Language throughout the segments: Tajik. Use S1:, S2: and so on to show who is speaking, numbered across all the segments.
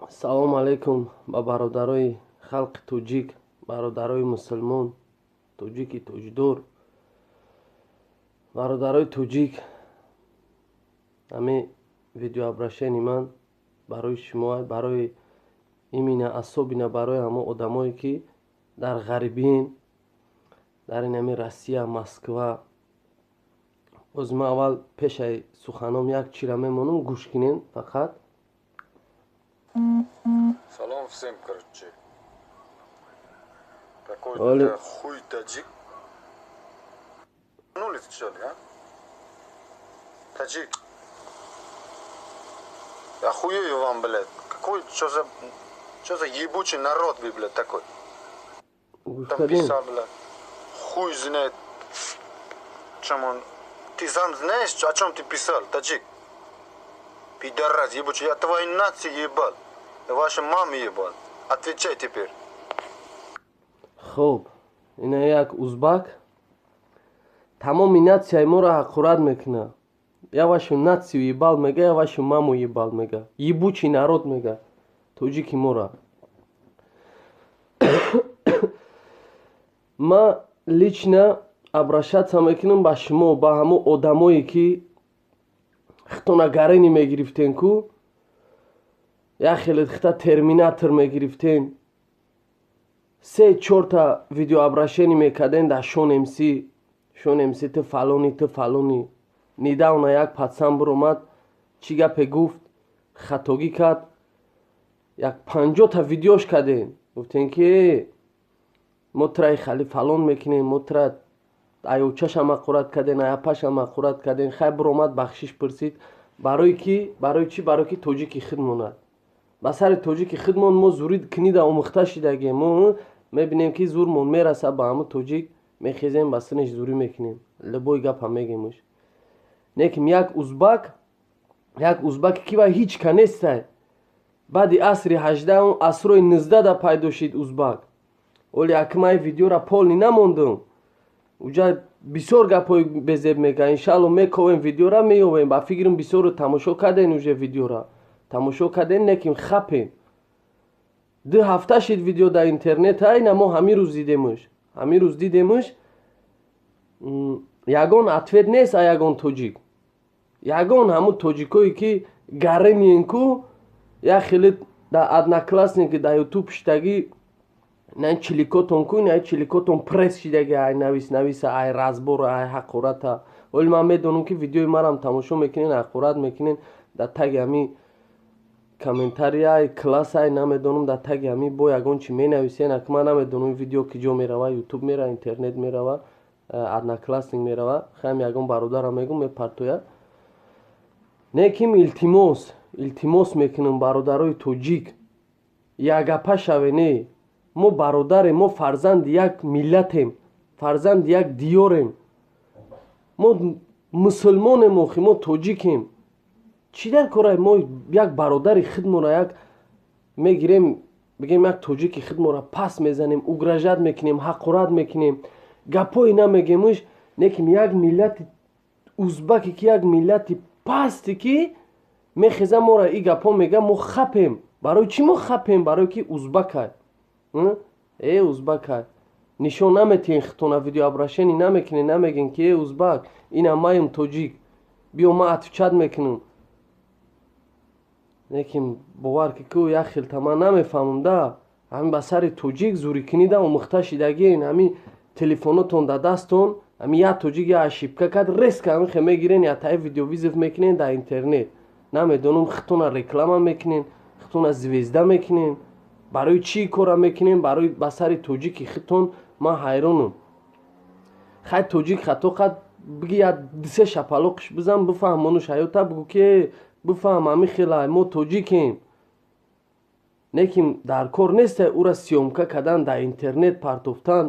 S1: салом алейкум ба бародарои халқи тоҷик, бародарои мусулмон, тоҷики тоҷдор, бародарои тоҷик. ҳамин видеообрашени ман барои шумо, барои имина асобина, барои ҳамо одамое ки дар ғарибин, дар ин ҳамин Россия, Москва. боз ман аввал пешаи суханом як чира мемонам, гӯш кинен фақат.
S2: Салом всем, короче. Какой-то хуй таджик. Ну, ли что ли, а? Таджик. Я хуею вам, блядь. Какой, что за ебучий народ вы, блядь, такой? Там писал, блядь. Хуй знает. Чем он... Ты сам знаешь, о чем ты писал, таджик? Пидорас ебучий, я твоей нации ебал. Я вашей маме ебал. Отвечай теперь.
S1: хуб, ина як узбак тамоми натсияи моро ҳақурат мекуна. Я вашу нацию ебал мега, я вашу маму ебал мега. Ебучий народ мега. Тоҷики моро. ма лично обращаться мекунам ба шумо, ба ҳамо одамое ки хитонагарини мегирифтен ку, як хеле хита терминатор мегирифтен, 3-4 видеообращение мекарден дар Шон МС, ту фалони. Недавно як пацан биромад, чӣ гапе гуфт, хатогӣ кард, як 50 видеош карден. Гуфтен ки мо траи хали фалон мекунем, мо тра аёчашам ақурат карден, аяпашам ақурат карден. Хай биромад бахшиш пурсид. Барои ки, барои чӣ? Барои ки тоҷики хид монад. ба сари тоҷики хидмон мо зури книда омӯхта шидагем. Мо мебинем ки зурмон мераса ба ҳамун тоҷик, мехезем ба синиш зурӣ мекунем. Любой гапа мегемуш. Неким як узбак ки ва ҳеч канестай. Баъди асри 18, асрои 19 да пайдо шид узбак. Оли акмаи видеора полни намондум. Уҷа бисёр гапои безеб мега. Иншалло мековем видеора меёвем. Ба фикрам бисёро тамошо карден уже видеора. тамошо карден, неким хапем. 2 ҳафта шид видео дар интернет, айна мо ҳамин рӯз дидемуш. Ягон ответ нест, а ягон тоҷик. Ягон ҳамун тоҷикое ки гаремиен ку, як хеле дар одноклассники дар ютуб шидаги, ин чиликотон ку, ин чиликотон пресс шидаги, ай нависа, ай разбора, ай ҳақурата. Оли ман медонам ки видеои марам тамошо мекунен, ҳақурат мекунен, дар таги ҳамин комментария классай намедонам, дар таги ҳамин бо ягон чи менависен, ак ман намедонам видео ки ҷо мерава, ютуб мерава, интернет мерава, одноклассник мерава. Хаям ягон бародарам мегум мепартояд. Неким илтимос мекунам бародарои тоҷик, як гапа шавене. мо бародарем, мо фарзанди як миллатем, фарзанди як диёрем. мо мусулмонем, мо тоҷикем. чӣ дар кора мо як бародари хидмора як мегирем, бигем як тоҷики хидмора пас мезанем, угражат мекунем, ҳақурат мекунем, гапои намегемуш. Неким як миллати узбаки ки як миллати пасти ки мехеза мора и гапо мега, мо хапем. Барои чӣ мо хапем? Барои ки узбакай. Узбакай. нишон наметиҳен хитона видеообрашени намекунен, намеген ки узбак, ина маем тоҷик. биё ма отвечат мекунам. Неким бовар ки ку як хелта ман намефаҳмам да. ҳамин ба сари тоҷик зурикунида омӯхта шидагиен. ҳамин телефонотон дар дастон, ҳамин як тоҷик я ошибка кард, резка ҳамин хе мегирен, ятаи видеовизов мекунен дар интернет. Намедонам хитона реклама мекунен, хитона звезда мекунен. барои чӣ кора мекунем? Барои ба сари тоҷики хитон ман ҳайронам. хай тоҷик хато кард, биги як 2-3 шапалоқиш бизан, бифаҳмонуш ҳаёта, бигӯ ки бифаҳм ҳамин хела мо тоҷикем. неким дар кор нестай ура сиёмка кардан дар интернет партофтан,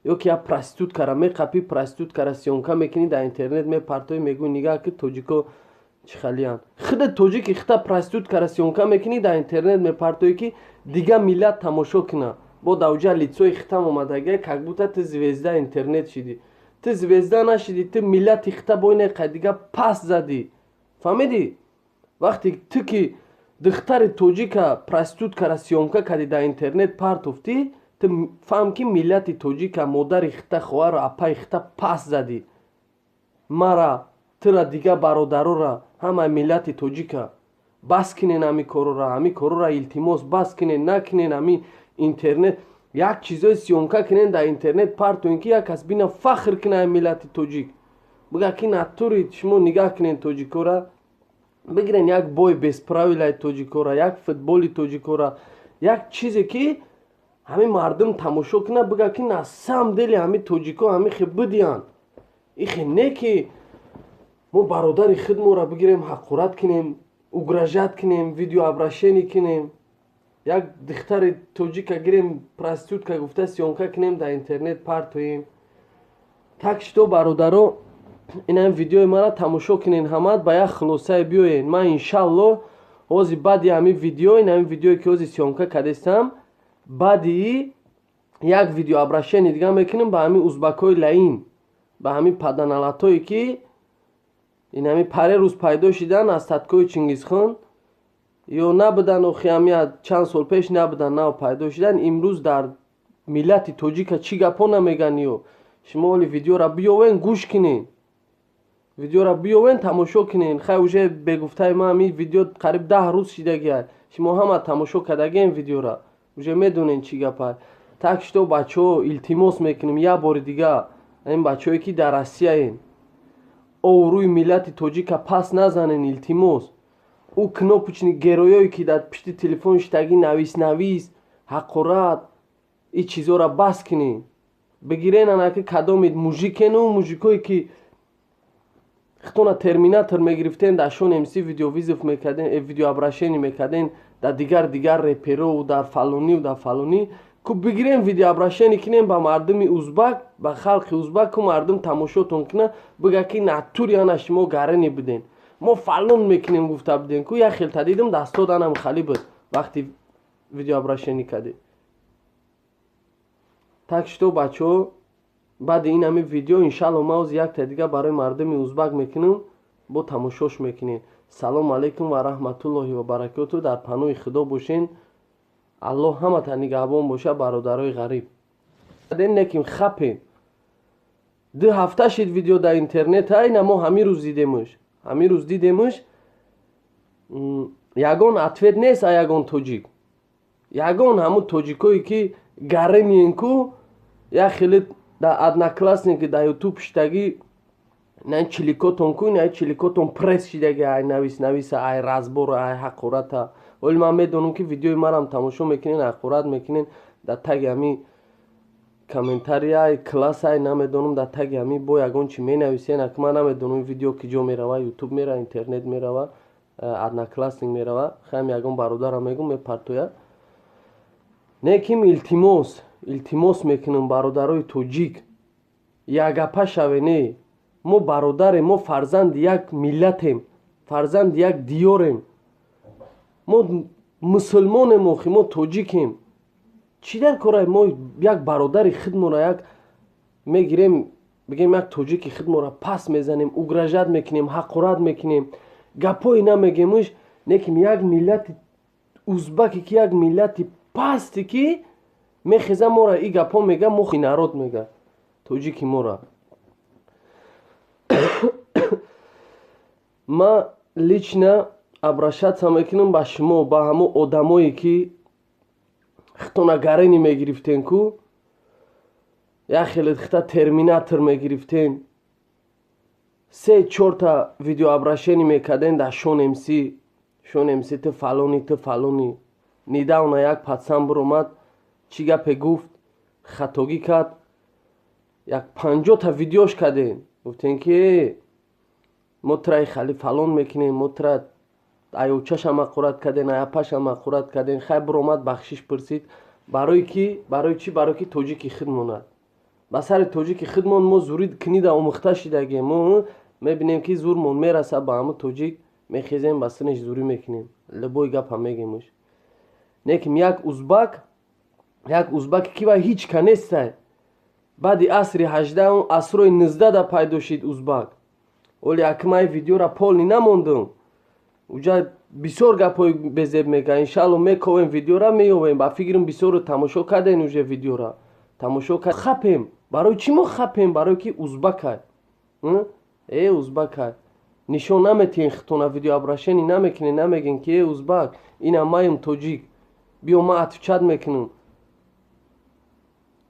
S1: ё ки як проституткара меқапӣ, проституткара сиёмка мекунӣ дар интернет мепартоӣ, мегӯӣ нигаҳ ки тоҷико чӣ халиянд. хида тоҷики хита проституткара сиёмка мекунӣ дар интернет мепартоӣ ки дига миллат тамошо куна. бо дар уҷа лицои хитам омадага, как будто ту звезда интернет шидӣ. ту звезда нашидӣ, ту миллати хита бо ине қайдига пас задӣ. фаҳмидӣ? вақте ту ки духтари тоҷика проституткара сёмка кади дар интернет партофтӣ, ту фаҳм ки миллати тоҷика модари хита хоҳару апаи хита пас задӣ. мара тира дига бародарора ҳамаи миллати тоҷика бас кинен ҳами корора илтимос бас кинен накинен ҳами интернет як чизои сёмка кинен дар интернет партоен ки як кас бина фахр кина ҳами миллати тоҷик. бига ки натури шумо нигаҳ кинен тоҷикора, бигирен як бой бесправилаи тоҷикора, як футболи тоҷикора, як чизе ки ҳами мардум тамошо кина, бига ки на сам дили ҳами тоҷико ҳами хе бидиянд. ихе не ки мо бародари худмора бигирем ҳақорат кинем, угражат кинем, видеообращение кинем, як духтари тоҷика гирем проститутка гуфта сёмка кинем дар интернет партоем. так шито бародаро, ин видеои мара тамошо кинен, ҳамаат ба як хулосае биёен. ман иншалло ҳозир баъди ҳамин видео, ин ҳамин видеое ки ҳозир сёмка кардестам, баъди як видеообращение дига мекунем ба ҳамин узбакои лаин, ба ҳамин паданалатое ки ин ҳамин паре рӯз пайдо шидан аз таткои Чингизхон, ё набудан охи ҳамин чанд сол пеш набудан, нав пайдо шидан. имрӯз дар миллати тоҷика чӣ гапҳо намеган? ё шумо оли видеора биёвен, гӯш кинен, видеора биёвен, тамошо кинен. хай уже бегуфтаи ман ҳамин видео қариб 10 рӯз шидагиад, шумо ҳама тамошо кардагиен видеора, уже медонен чӣ гапа. так шито бачаҳо илтимос мекунем як бори дига, ин бачаҳое ки дар Россияен, овруи миллати тоҷика пас назанен, илтимос. ӯ кнопочни героёе ки дар пишти телефон шитаги навис ҳақорат, ин чизора бас кинен. бигирен анаки кадомит мужикену мужикое ки хитона терминатор мегирифтен дар Шон МС видеовизов мекарден, видеообращение мекарден дар дигар реперов, дар фалонӣ дар фалонӣ, ку бигирем видеообращение кинем ба мардуми узбак, ба халқи узбак, ку мардум тамошотон кина, бига ки натури ана шумо гарани буден, мо фалон мекунем гуфта буден, ку як хелта дидим дастоданам хали буд вақти видеообращение кардем. так шито бачаҳо, баъди ин ҳамин видео иншалло ма оз якта дига барои мардуми узбак мекунем, бо тамошош мекунем. салому алайкум ва раҳматуллоҳи ва баракатуҳ. дар паноҳи худо бошен. аллоҳ ҳамата нигаҳбон боша. бародарои ғариб неким хапем 2 ҳафта шид видео дар интернет, айна мо ҳамин рӯз дидемуш. ягон ответ нест а ягон тоҷик, ягон ҳамун тоҷикое ки гарениен, ку як хеле дар одноклассники дар ютуб шитаги ин чиликотон, ку ин чиликотон пресс шидаги ай нависа, ай разбора, ай ҳақората. оли ман медонам ки видеои марам тамошо мекунен, ҳақорат мекунен дар таги ҳамин комментария, ай класс, ай намедонам дар таги ҳамин бо ягон чи менависен. ак ман намедонам ин видео ки ҷо мерава, ютуб мера, интернет мерава, одноклассник мерава. хаям ягон бародарам мегум мепартояд. неким илтимос мекунам бародарои тоҷик, якгапа шавене. мо бародарем, мо фарзанди як миллатем, фарзанди як диёрем, мо мусулмонем, охи мо тоҷикем. чӣ дар кора мо як бародари худмора як мегирем, бигем як тоҷики худмора пас мезанем, угражат мекунем, ҳақорат мекунем, гапҳои намегемуш. неким як миллати узбаке ки як миллати пасти ки мехеза мора и гапҳо мега, мо народ мега тоҷики мора. ма лично обращаться мекунам ба шумо, ба ҳамон одамое ки хитона гарени мегирифтен, ку як хеле хита терминатор мегирифтен, 3-4 та видеообращение мекарден дар Шон МС ту фалони. недавно як пацан биромад, чӣ гапе гуфт, хатогӣ кард, як 50 та видеош карден, гуфтен ки мо траи хали фалон мекунем, мо тра аёчашам ҳақорат карден, аяпашам ҳақорат карден. хай биромад бахшиш пурсид, барои чӣ? барои ки тоҷики худ монад. ба сари тоҷики худмон мо зури книда омӯхта шидагем. мо мебинем ки зурмон мераса ба ҳамун тоҷик, мехезем ба синиш зурӣ мекунем, любой гапа мегемуш. неким як узбак ки ва ҳеҷ ка нестай, баъди асри 18 асрои 19 да пайдо шид узбак. оли акмаи видеора полни намондум, уҷа бисёр гапҳои безеб мегӯяд. Иншалло мековем видеора меёвем. Ба фикрам бисёро тамошо кардем уже видеора. Тамошо кар хапем. Барои чӣ мо хапем? Барое ки узбакай. Узбакай. Нишон наметиҳем хитона видеообрашение намекунем, намегем ки узбак, ина маем тоҷик. Биё ма атвчат мекунам.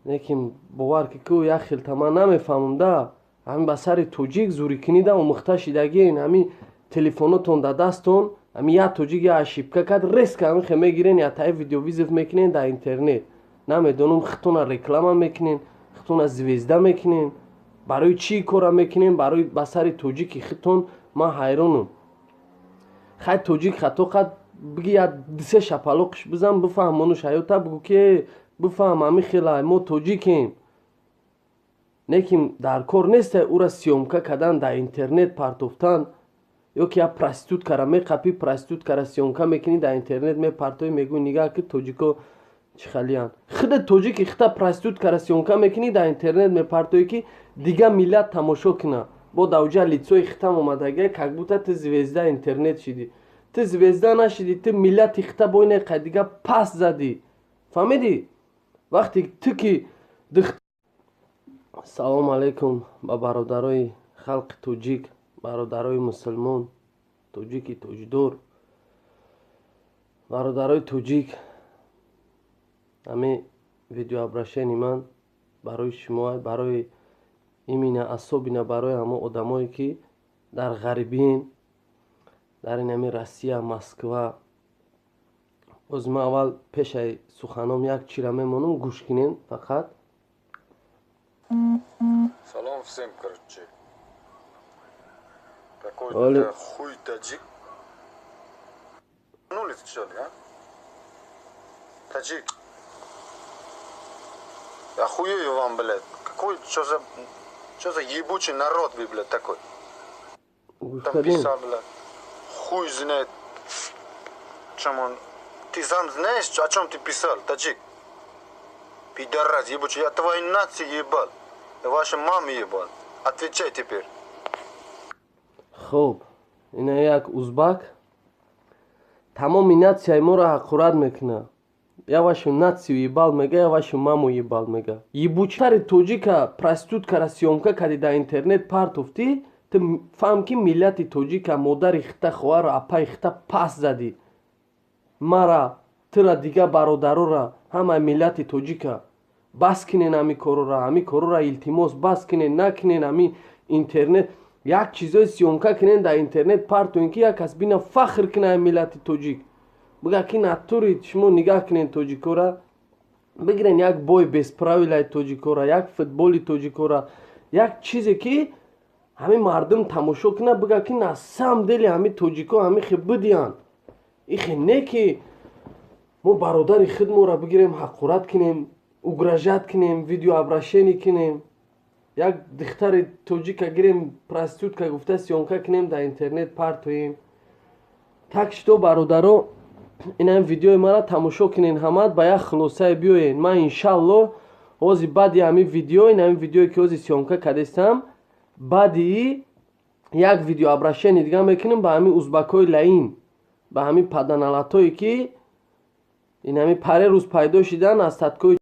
S1: Лекин бовар ки ку як хелта ман намефаҳмам да. Ҳамин ба сари тоҷик зурикунида омӯхта шидагиен. Ҳамин телефонотон да дастон, ҳамин як тоҷик я ошибка кард, резко ҳамин хе мегирен, я таи видеовизов мекунен дар интернет. Намедонам хитона реклама мекунен, хитона звезда мекунен. Барои чӣ кора мекунем? Барои ба сари тоҷики хитон ман ҳайронам. Хай тоҷик хато кард, биги як дисе шапалоқиш бизан, бифаҳм монуш ҳаёта, бигӯ ки бифаҳм ҳамин хела мо тоҷикем. Лекин дар кор нестай ура сиёмка кардан дар интернет партофтан. ё ки як проституткара меқапӣ, проституткара сиёмка мекунӣ дар интернет мепартоӣ, мегӯӣ нигаҳ ки тоҷико чӣ халиянд. Худо тоҷики хита проституткара сиёмка мекунӣ дар интернет мепартоӣ ки дига миллат тамошо куна. Бо давҷа лицои хитам омадагия, как будто ты звезда интернет шидӣ. Ты звезда нашидӣ, ты миллати хита бо ине қай дига паст задӣ. Фаҳмидӣ? Вақте ту ки салому алайкум ба бародарои халқи тоҷик, бародарои мусулмон, тоҷики тоҷдор, бародарои тоҷик. Ҳамин видеообрашени ман барои шумо, барои имина асобина, барои ҳамо одамое ки дар ғарибиен, дар ин ҳамин Россия, Москва. боз ман аввал пешаи суханом як чира мемонам, гӯш кунем фақат.
S2: Салом всем, короче. Какой-то хуй таджик. На улице что ли, а? Таджик. Я хуею вам, блядь. Какой, что за ебучий народ вы, блядь, такой? Там писал, блядь. Хуй знает, чем он. Ты сам знаешь, о чем ты писал, таджик? Пидорас ебучий, я твоей нации ебал. Я вашей маме ебал. Отвечай теперь.
S1: Хуб, ина як узбак тамоми натсияи моро ҳақурат мекуна. Я вашу нацию ебал мега, я вашу маму ебал мега. Ебучтари тоҷика проституткара сиёмка карди дар интернет партофтӣ, ту фаҳм ки миллати тоҷика модари хита хоҳару апаи хита паст задӣ. Мара, тура дига бародарора, ҳамаи миллати тоҷика бас кунен ҳамин корора илтимос бас кунен, накунен ҳамин интернет. Як чизои сиёмка кунен дар интернет партоен ки як кас бина фахр куна ҳамин миллати тоҷик. Бига ки натури шумо нигаҳ кунен тоҷикора, бигирен як бои бесправилаи тоҷикора, як футболи тоҷикора, як чизе ки ҳамин мардум тамошо куна, бига ки на самом деле ҳамин тоҷико ҳамин хе бидиянд. ихе не ки мо бародари худмора бигирем ҳақурат кунем, угражат кунем, видеообрашение кунем. Як духтари тоҷика гирем проститутка гуфта сиёмка кунем дар интернет партоем. Так что бародаро, ин видеои мара тамошо кунен, ҳамат ба як хулосае биёен. Ман иншалло ҳози баъди ҳамин видео, ин ҳамин видеое ки ҳози сиёмка кардестам, баъди як видеообрашение дига мекунем ба ҳамин узбакҳои лаин, ба ҳамин паданалатое ки ин ҳамин паре рӯз пайдо шидан аз таткои